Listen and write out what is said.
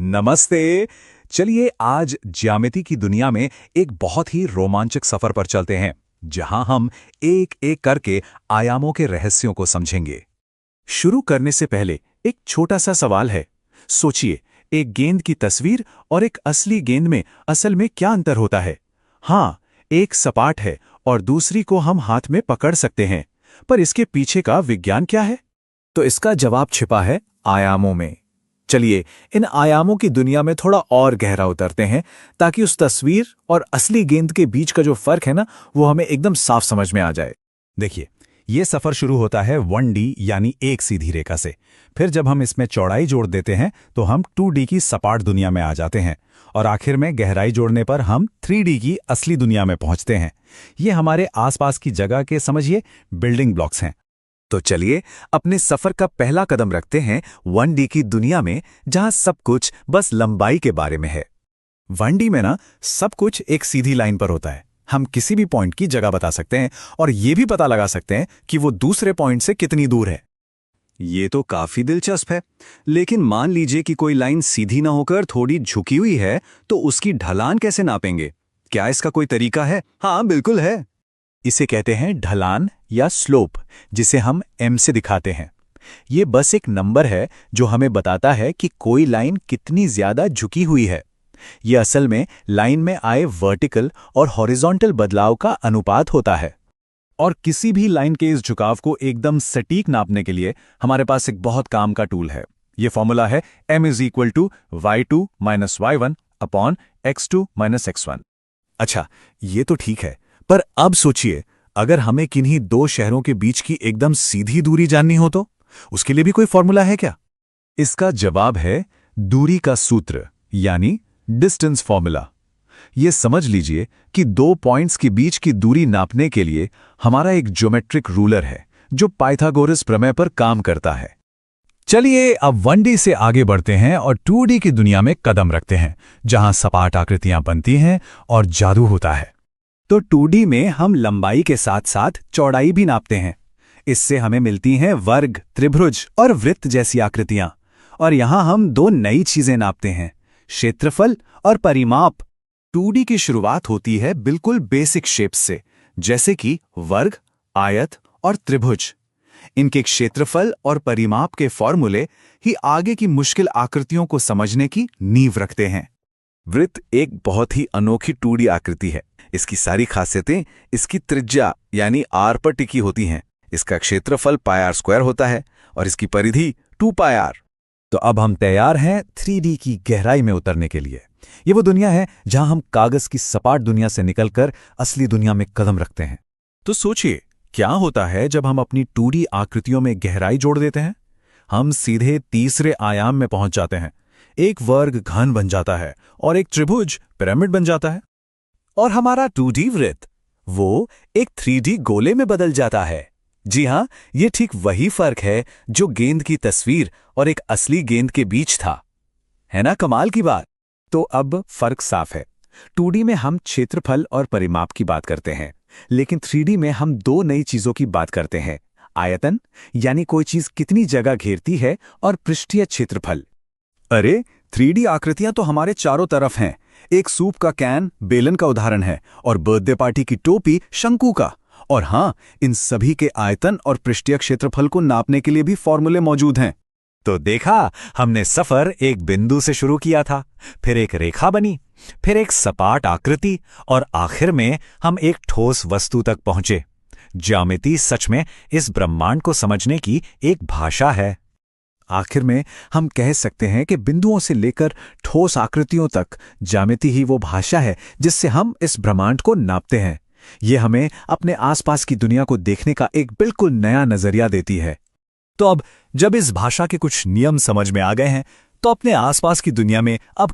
नमस्ते। चलिए आज ज्यामिति की दुनिया में एक बहुत ही रोमांचक सफर पर चलते हैं, जहां हम एक एक करके आयामों के रहस्यों को समझेंगे। शुरू करने से पहले एक छोटा सा सवाल है। सोचिए, एक गेंद की तस्वीर और एक असली गेंद में असल में क्या अंतर होता है? हाँ, एक सपाट है और दूसरी को हम हाथ में पकड़ सकते हैं, पर इसके पीछे का विज्ञान क्या है? तो इसका जवाब छिपा है आयामों में। चलिए इन आयामों की दुनिया में थोड़ा और गहरा उतरते हैं, ताकि उस तस्वीर और असली गेंद के बीच का जो फर्क है ना, वो हमें एकदम साफ समझ में आ जाए। देखिए, ये सफर शुरू होता है 1D यानी एक सीधी रेखा से। फिर जब हम इसमें चौड़ाई जोड़ देते हैं तो हम 2D की सपाट दुनिया में आ जाते हैं, और आखिर में गहराई जोड़ने पर हम 3D की असली दुनिया में पहुंचते हैं। ये हमारे आसपास की जगह के, समझिए, बिल्डिंग ब्लॉक्स हैं। तो चलिए अपने सफर का पहला कदम रखते हैं 1D की दुनिया में, जहां सब कुछ बस लंबाई के बारे में है। 1D में ना सब कुछ एक सीधी लाइन पर होता है। हम किसी भी पॉइंट की जगह बता सकते हैं और ये भी पता लगा सकते हैं कि वो दूसरे पॉइंट से कितनी दूर है। ये तो काफी दिलचस्प है, लेकिन मान लीजिए कि कोई लाइन सीधी ना होकर थोड़ी झुकी हुई है, तो उसकी ढलान कैसे नापेंगे? क्या इसका कोई तरीका है? हाँ, बिल्कुल है। इसे कहते हैं ढलान या स्लोप, जिसे हम m से दिखाते हैं। ये बस एक नंबर है जो हमें बताता है कि कोई लाइन कितनी ज्यादा झुकी हुई है। ये असल में लाइन में आए वर्टिकल और हॉरिजॉन्टल बदलाव का अनुपात होता है। और किसी भी लाइन के इस झुकाव को एकदम सटीक नापने के लिए हमारे पास एक बहुत काम का टूल है। ये फॉर्मूला है m = y2 - y1 upon x2 - x1। अच्छा, ये तो ठीक है, पर अब सोचिए, अगर हमें किन्हीं दो शहरों के बीच की एकदम सीधी दूरी जाननी हो तो उसके लिए भी कोई फॉर्मूला है क्या? इसका जवाब है दूरी का सूत्र, यानी डिस्टेंस फॉर्मूला। ये समझ लीजिए कि दो पॉइंट्स के बीच की दूरी नापने के लिए हमारा एक ज्योमेट्रिक रूलर है, जो पाइथागोरस प्रमेय पर काम करता है। चलिए अब 1D से आगे बढ़ते हैं और 2D की दुनिया में कदम रखते हैं, जहां सपाट आकृतियां बनती हैं और जादू होता है। तो 2D में हम लंबाई के साथ साथ चौड़ाई भी नापते हैं। इससे हमें मिलती हैं वर्ग, त्रिभुज और वृत्त जैसी आकृतियां। और यहां हम दो नई चीजें नापते हैं, क्षेत्रफल और परिमाप। 2D की शुरुआत होती है बिल्कुल बेसिक शेप्स से, जैसे कि वर्ग, आयत और त्रिभुज। इनके क्षेत्रफल और परिमाप के फॉर्मूले ही आगे की मुश्किल आकृतियों को समझने की नींव रखते हैं। वृत्त एक बहुत ही अनोखी 2D आकृति है। इसकी सारी खासियतें इसकी त्रिज्या यानी r पर टिकी होती हैं। इसका क्षेत्रफल πr² होता है और इसकी परिधि 2πr। तो अब हम तैयार हैं 3D की गहराई में उतरने के लिए। ये वो दुनिया है जहां हम कागज की सपाट दुनिया से निकलकर असली दुनिया में कदम रखते हैं। तो सोचिए, क्या होता है जब हम अपनी 2D आकृतियों में गहराई जोड़ देते हैं? हम सीधे तीसरे आयाम में पहुंच जाते हैं। एक वर्ग घन बन जाता है और एक त्रिभुज पिरामिड बन जाता है। और हमारा 2D वृत्त वो एक 3D गोले में बदल जाता है। जी हाँ, ये ठीक वही फर्क है जो गेंद की तस्वीर और एक असली गेंद के बीच था। है ना कमाल की बात? तो अब फर्क साफ है। 2D में हम क्षेत्रफल और परिमाप की बात करते हैं, लेकिन 3D में हम दो नई चीजों की बात करते हैं, आयतन यानी कोई चीज कितनी जगह घेरती है, और पृष्ठीय क्षेत्रफल। अरे, 3D आकृतियां तो हमारे चारों तरफ हैं। एक सूप का कैन बेलन का उदाहरण है, और बर्थडे पार्टी की टोपी शंकु का। और हाँ, इन सभी के आयतन और पृष्ठीय क्षेत्रफल को नापने के लिए भी फॉर्मूले मौजूद हैं। तो देखा, हमने सफर एक बिंदु से शुरू किया था, फिर एक रेखा बनी, फिर एक सपाट आकृति, और आखिर में हम एक ठोस वस्तु तक पहुंचे। ज्यामिति सच में इस ब्रह्मांड को समझने की एक भाषा है। आखिर में हम कह सकते हैं कि बिंदुओं से लेकर ठोस आकृतियों तक ज्यामिति ही वो भाषा है जिससे हम इस ब्रह्मांड को नापते हैं। ये हमें अपने आसपास की दुनिया को देखने का एक बिल्कुल नया नजरिया देती है। तो अब जब इस भाषा के कुछ नियम समझ में आ गए हैं, तो अपने आसपास की दुनिया में अब